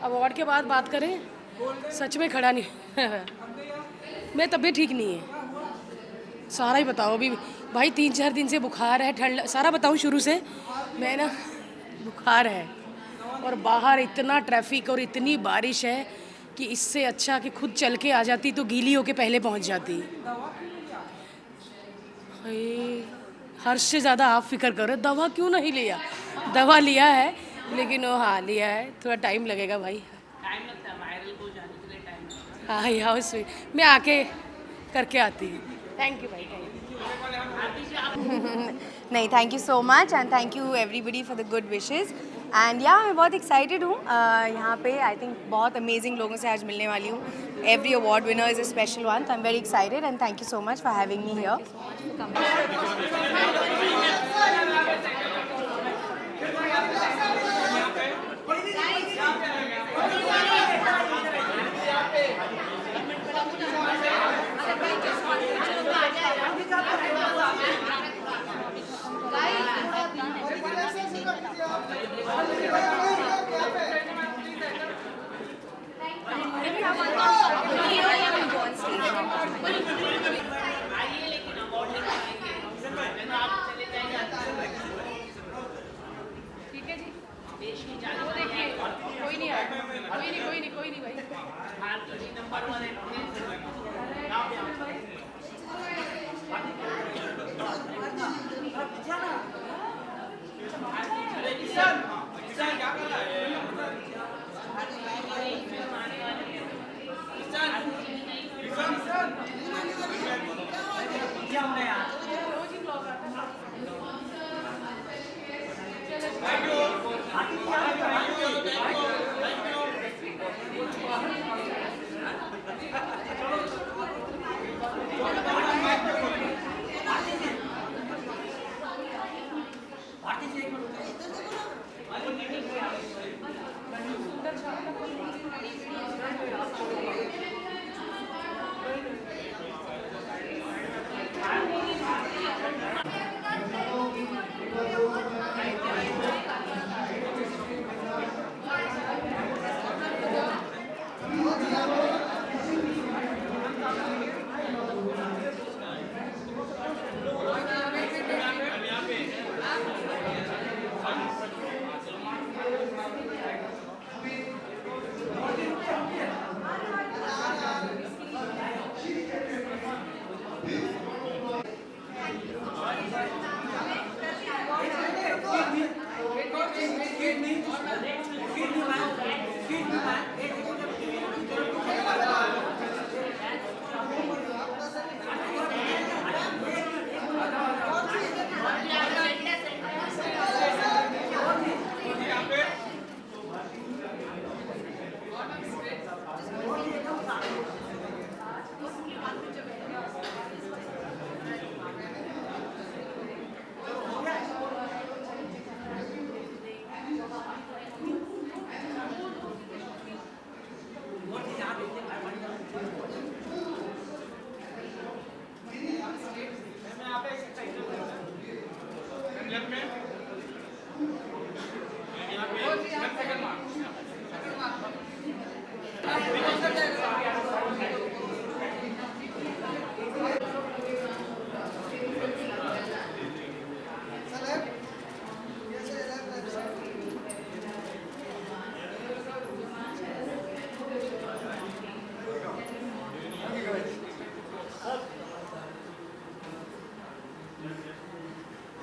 Award के बाद बात करें, सच में खड़ा नहीं मैं तबीयत ठीक नहीं है, सारा ही बताओ अभी। भाई 3-4 दिन से बुखार है, ठंड, सारा बताऊँ शुरू से। मैं ना बुखार है और बाहर इतना ट्रैफिक और इतनी बारिश है कि इससे अच्छा कि खुद चल के आ जाती तो गीली होके पहले पहुंच जाती। भाई हर्ष से ज़्यादा आप फिक्र करो, दवा क्यों नहीं लिया? दवा लिया है, लेकिन वो हाँ लिया है, थोड़ा टाइम लगेगा भाई। टाइम लगता है वायरल को जाने के लिए, टाइम। हाँ यहाँ स्वीट मैं आके करके आती हूँ। थैंक यू भाई, थैंक नहीं, thank you so much and thank you everybody for the good wishes. And या मैं बहुत एक्साइटेड हूँ यहाँ पे। आई थिंक बहुत अमेजिंग लोगों से आज मिलने वाली हूँ। Every award winner is a special one, तो I am very excited and thank you so much for having me here. ठीक है जी। वो देखिए कोई नहीं आया, कोई नहीं कोई नहीं कोई नहीं भाई।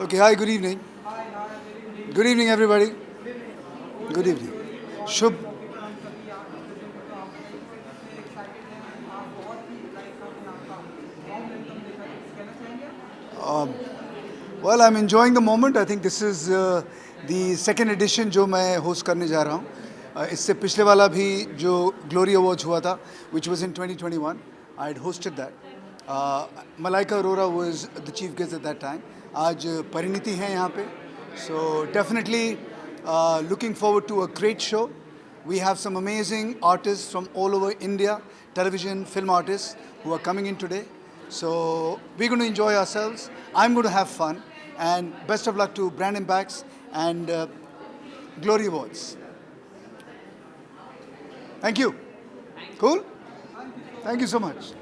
Okay, hi, good evening. Good evening, everybody. Good evening. Shubh. Well, I'm enjoying the moment. I think this is the second edition जो मैं host करने जा रहा हूँ. इससे पिछले वाला भी जो Glory Awards हुआ था, which was in 2021, I had hosted that. Malaika Arora was the chief guest at that time. आज परिणीति हैं यहाँ पे. So definitely looking forward to a great show. We have some amazing artists from all over India, television, film artists who are coming in today. So we're going to enjoy ourselves. I'm going to have fun. And best of luck to Brand Impacts and Glory Awards. Thank you. Cool? Thank you so much.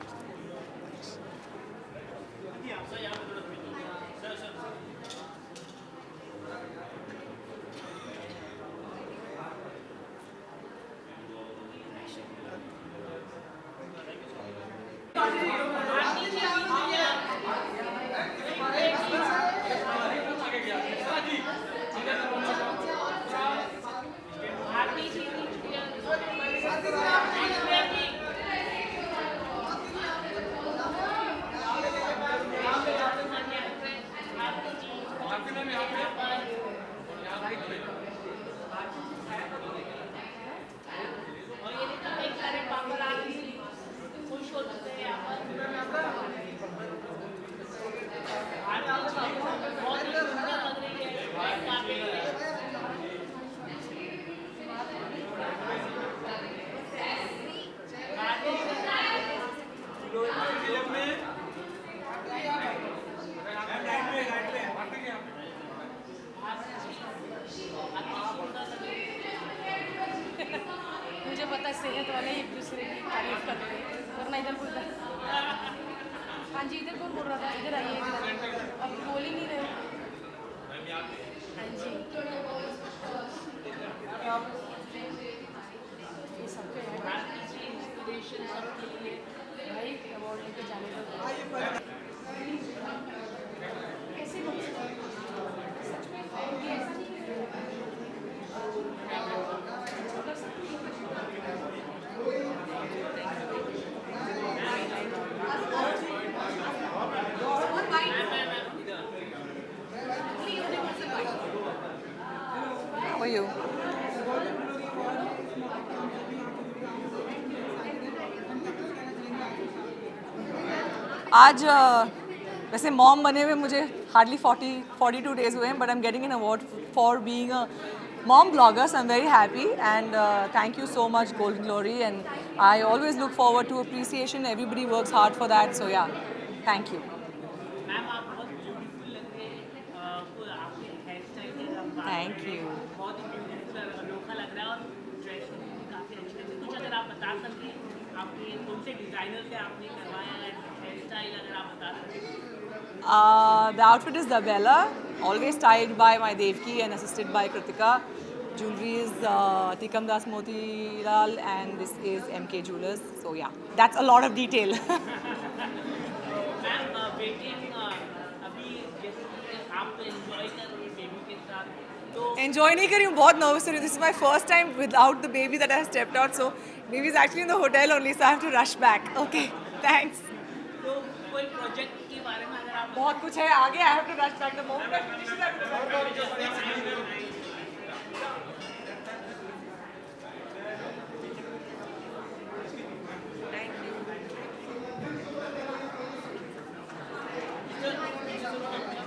मुझे पता है सेहत वाले एक दूसरे की तारीफ कर रहे हैं, वरना इधर कोई हाँ जी, इधर कौन बोल रहा था? इधर आइए, इधर अब बोल ही नहीं रहे। हाँ जी, ये सबके भाई अवार्ड लेके जाने का कैसे बोल सकते हैं? सच में ये ऐसा नहीं How are you? आज वैसे मॉम बने हुए मुझे हार्डली 42 डेज हुए हैं, but I am getting an award for being a mom blogger, so I'm very happy, and thank you so much Golden Glory, and I always look forward to appreciation. Everybody works hard for that, so yeah, thank you. Ma'am आप बहुत beautiful लग रहे हैं, आपके hair style है, Thank you. बहुत ही beautiful अनोखा लग रहा है और ड्रेस भी काफ़ी अच्छी लग रही है। कुछ अगर आप बता सकें आपके कौन से डिज़ाइनर से आपने करवाया है, हेयर स्टाइल अगर आप बता सकें। The outfit is the Bella, always styled by my Devki and assisted by Kritika. Jewelry is Tikam Das Motilal, and this is MK Jewelers. So yeah, that's a lot of detail. Ma'am waiting अभी जैसे कि आप तो enjoy कर रहे हैं baby के साथ, तो Enjoy नहीं करी हूँ, बहुत nervous हो रही हूँ. This is my first time without the baby that I have stepped out. So baby is actually in the hotel only, so I have to rush back. Okay, thanks. तो कोई project के बारे में अगर आप बहुत कुछ है आगे. I have to rush back. The moment I finish it, I have to